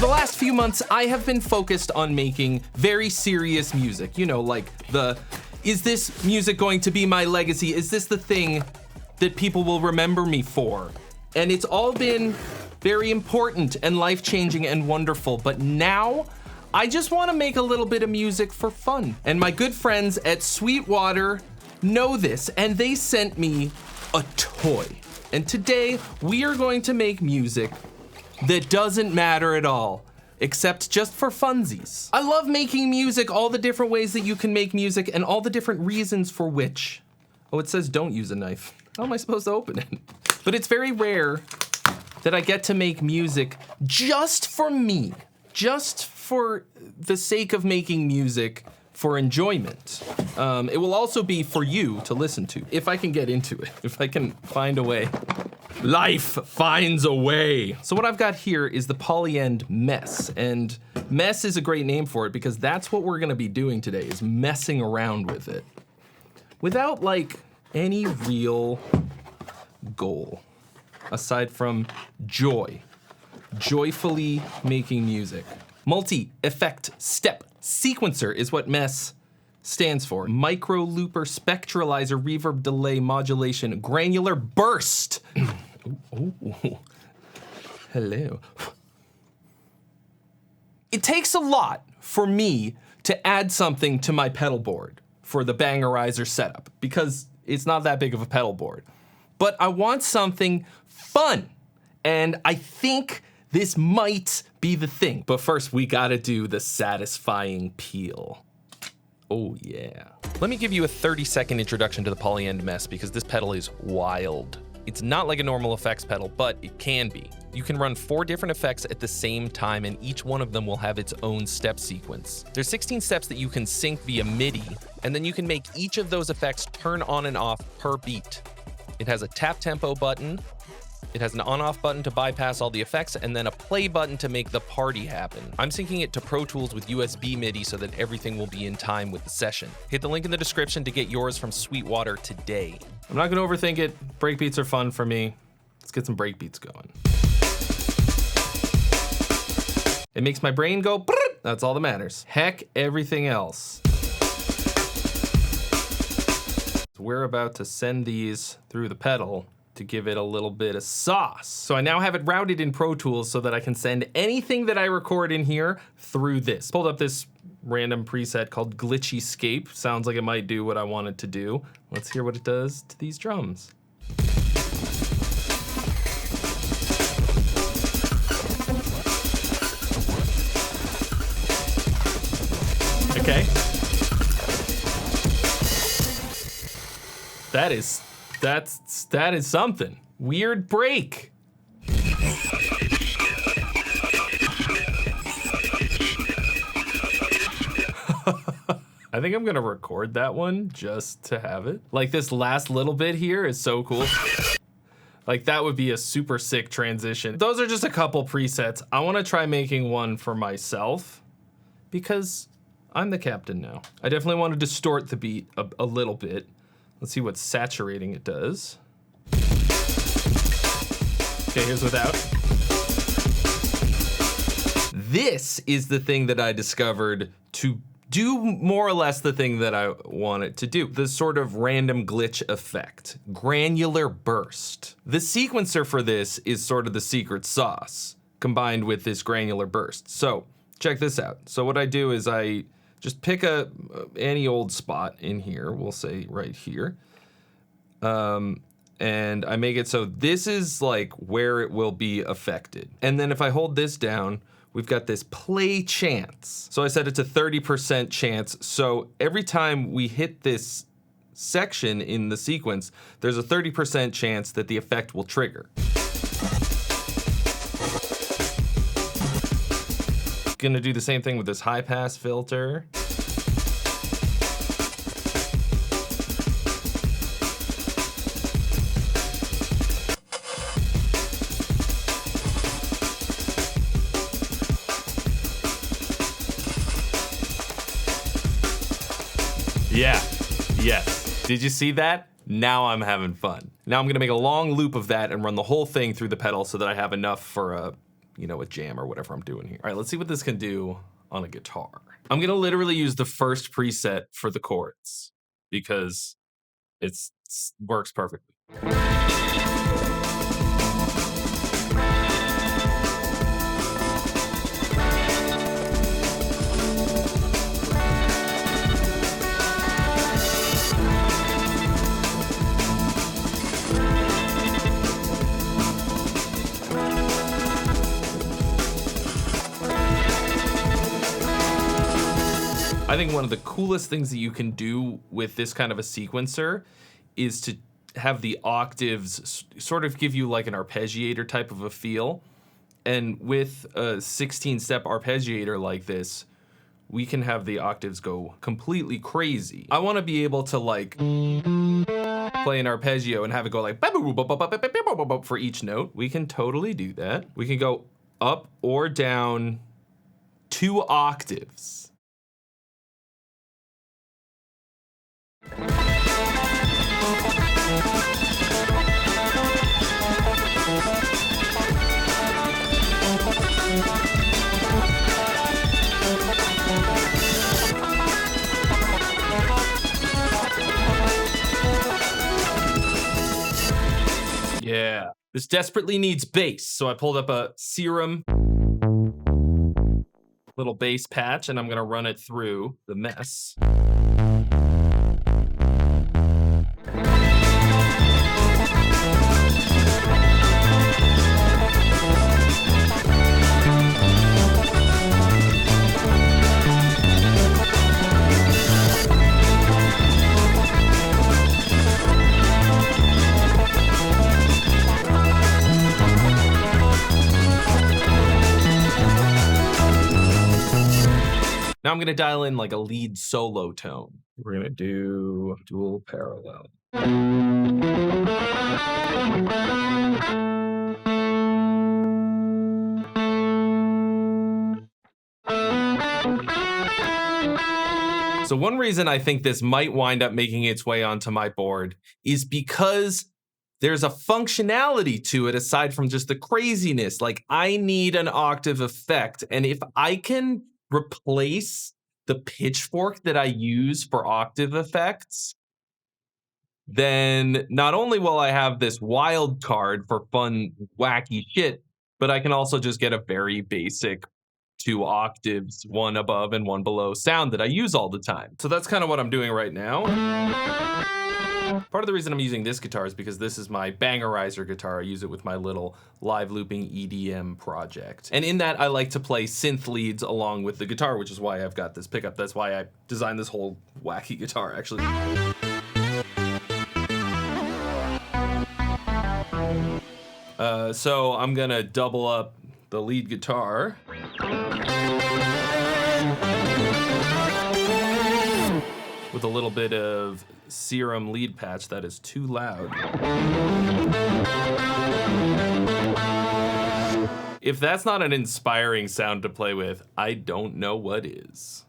the last few months, I have been focused on making very serious music. You know, like is this music going to be my legacy? Is this the thing that people will remember me for? And it's all been very important and life-changing and wonderful. But now, I just want to make a little bit of music for fun. And my good friends at Sweetwater know this, and they sent me a toy. And today, we are going to make music that doesn't matter at all, except just for funsies. I love making music, all the different ways that you can make music, and all the different reasons for which. Oh, it says don't use a knife. How am I supposed to open it? But it's very rare that I get to make music just for me, just for the sake of making music for enjoyment. It will also be for you to listen to, if I can get into it, if I can find a way. Life finds a way. So what I've got here is the polyend mess, and mess is a great name for it because that's what we're gonna be doing today, is messing around with it. Without like any real goal, aside from joy, joyfully making music. Multi-effect step sequencer is what MESS stands for. Micro looper spectralizer reverb delay modulation granular burst. Ooh. Hello. It takes a lot for me to add something to my pedal board for the Bangerizer setup because it's not that big of a pedal board. But I want something fun, and I think this might be the thing. But first, we gotta do the satisfying peel. Oh yeah. Let me give you a 30-second introduction to the polyend mess because this pedal is wild. It's not like a normal effects pedal, but it can be. You can run 4 different effects at the same time, and each one of them will have its own step sequence. There's 16 steps that you can sync via MIDI, and then you can make each of those effects turn on and off per beat. It has a tap tempo button, it has an on-off button to bypass all the effects, and then a play button to make the party happen. I'm syncing it to Pro Tools with USB MIDI so that everything will be in time with the session. Hit the link in the description to get yours from Sweetwater today. I'm not gonna overthink it. Breakbeats are fun for me. Let's get some breakbeats going. It makes my brain go, brrr. That's all that matters. Heck, everything else. We're about to send these through the pedal to give it a little bit of sauce. So I now have it routed in Pro Tools so that I can send anything that I record in here through this. Pulled up this random preset called Glitchy Scape. Sounds like it might do what I want it to do. Let's hear what it does to these drums. Okay. That is something. Weird break. I think I'm gonna record that one just to have it. Like this last little bit here is so cool. Like that would be a super sick transition. Those are just a couple presets. I wanna try making one for myself because I'm the captain now. I definitely want to distort the beat a little bit. Let's see what saturating it does. Okay, here's without. This is the thing that I discovered to do more or less the thing that I want it to do. The sort of random glitch effect. Granular burst. The sequencer for this is sort of the secret sauce combined with this granular burst. So check this out. So what I do is I just pick any old spot in here, we'll say right here. And I make it so this is like where it will be affected. And then if I hold this down, we've got this play chance. So I set it to 30% chance. So every time we hit this section in the sequence, there's a 30% chance that the effect will trigger. Gonna do the same thing with this high pass filter. Yeah, yes. Did you see that? Now I'm having fun. Now I'm gonna make a long loop of that and run the whole thing through the pedal so that I have enough for a jam or whatever I'm doing here. All right, let's see what this can do on a guitar. I'm gonna literally use the first preset for the chords because it works perfectly. I think one of the coolest things that you can do with this kind of a sequencer is to have the octaves sort of give you like an arpeggiator type of a feel. And with a 16-step arpeggiator like this, we can have the octaves go completely crazy. I want to be able to like play an arpeggio and have it go like for each note. We can totally do that. We can go up or down 2 octaves. Yeah, this desperately needs bass, so I pulled up a Serum little bass patch, and I'm gonna run it through the mess. Now I'm gonna dial in like a lead solo tone. We're gonna do dual parallel. So one reason I think this might wind up making its way onto my board is because there's a functionality to it aside from just the craziness. Like I need an octave effect, and if I can replace the pitchfork that I use for octave effects, then not only will I have this wild card for fun, wacky shit, but I can also just get a very basic 2 octaves, 1 above and 1 below sound that I use all the time. So that's kind of what I'm doing right now. Part of the reason I'm using this guitar is because this is my bangerizer guitar. I use it with my little live looping EDM project. And in that, I like to play synth leads along with the guitar, which is why I've got this pickup. That's why I designed this whole wacky guitar, actually. So I'm gonna double up the lead guitar. With a little bit of Serum lead patch that is too loud. If that's not an inspiring sound to play with, I don't know what is.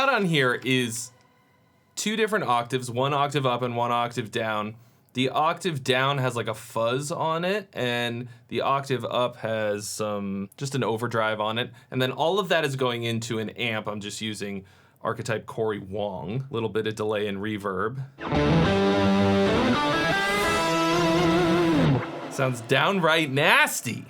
On here is 2 different octaves, 1 octave up and 1 octave down. The octave down has like a fuzz on it, and the octave up has just an overdrive on it. And then all of that is going into an amp. I'm just using Archetype Corey Wong. A little bit of delay and reverb. Sounds downright nasty.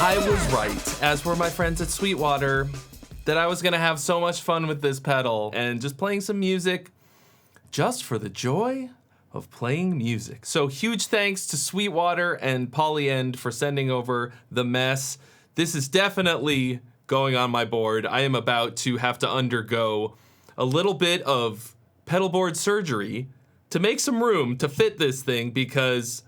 I was right, as were my friends at Sweetwater, that I was gonna have so much fun with this pedal and just playing some music just for the joy of playing music. So huge thanks to Sweetwater and Polyend for sending over the mess. This is definitely going on my board. I am about to have to undergo a little bit of pedal board surgery to make some room to fit this thing, because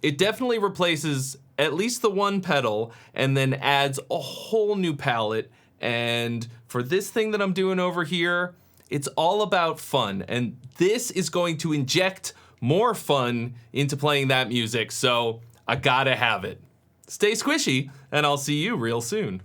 it definitely replaces at least the one pedal and then adds a whole new palette. And for this thing that I'm doing over here, it's all about fun. And this is going to inject more fun into playing that music. So I gotta have it. Stay squishy, and I'll see you real soon.